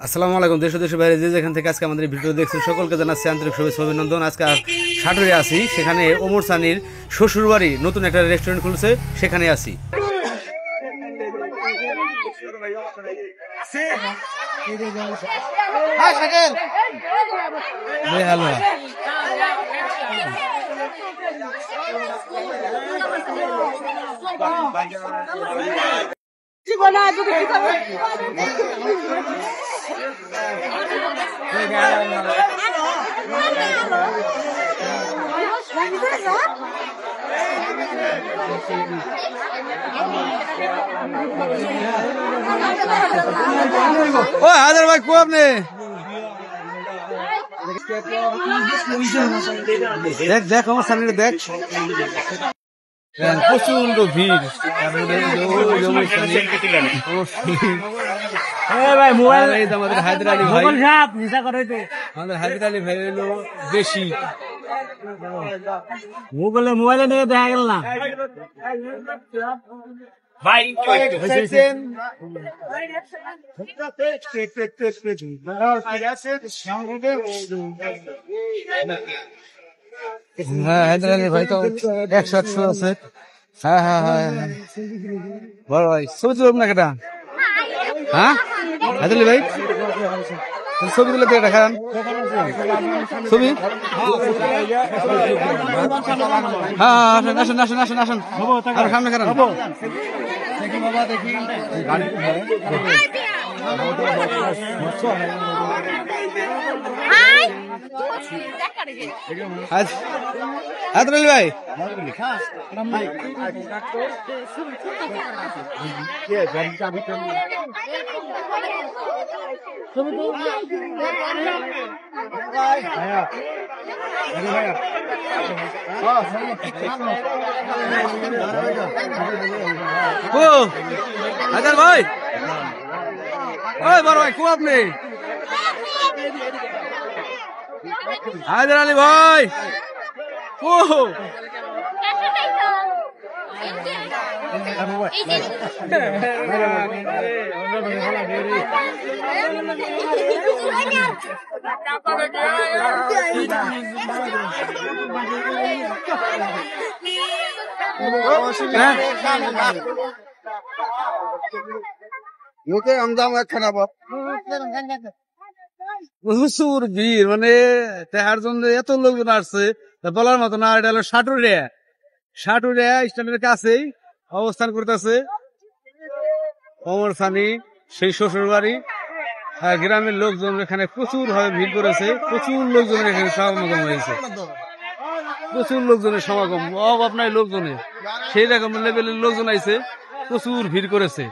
আসসালামু আলাইকুম। দেশ দেশের বাইরে যে যেখান থেকে আজকে আমাদের ভিডিও দেখছেন সকলকে জানাচ্ছি আন্তরিক শুভেচ্ছা অভিনন্দন। আজকে সাটুরে আছি, সেখানে ওমর সানির শ্বশুরবাড়ি নতুন একটা রেস্টুরেন্ট খুলছে, সেখানে আছি। ও হাজার ভাই কো আপনি দেখ দেখ আমার সামনে দেখ প্রচন্ড ভিড়। আমাদের হায়দার আলী ভাই, আমাদের হায়দার আলী ভাই হলো বেশি মোবাইলে নিয়ে দেখা গেল না ভাই। হ্যাঁ হায়দার আলী ভাই তো 100 আছে। হ্যাঁ হ্যাঁ হ্যাঁ বড় ভাই ছবি তুলব না কেটা? হ্যাঁ হায়দার আলী ভাই ছবি তুলে তো দেখান ছবি। হ্যাঁ আসেন আসেন আসেন আসেন আসেন আর সামনে খারাপ হায়দার আলী ভাই। হায়দার ভাই ওই বড় ভাই কো আপনি? হায়দার আলী ভাই ও প্রচুর ভিড়, মানে দেখার জন্য এত লোকজন আসছে বলার মতো না। এটা হলো সাটুরিয়া, সাটুরিয়া স্ট্যান্ডের কাছেই অবস্থান করতেছে ওমর সানি সেই শ্বশুর বাড়ি। গ্রামের লোকজন এখানে প্রচুর ভাবে ভিড় করেছে, প্রচুর লোকজনের এখানে সমাগম হয়েছে, প্রচুর লোকজনের সমাগম, অভাব নাই লোকজনের, সেই রকম লেভেলের লোকজন আইছে, প্রচুর ভিড় করেছে।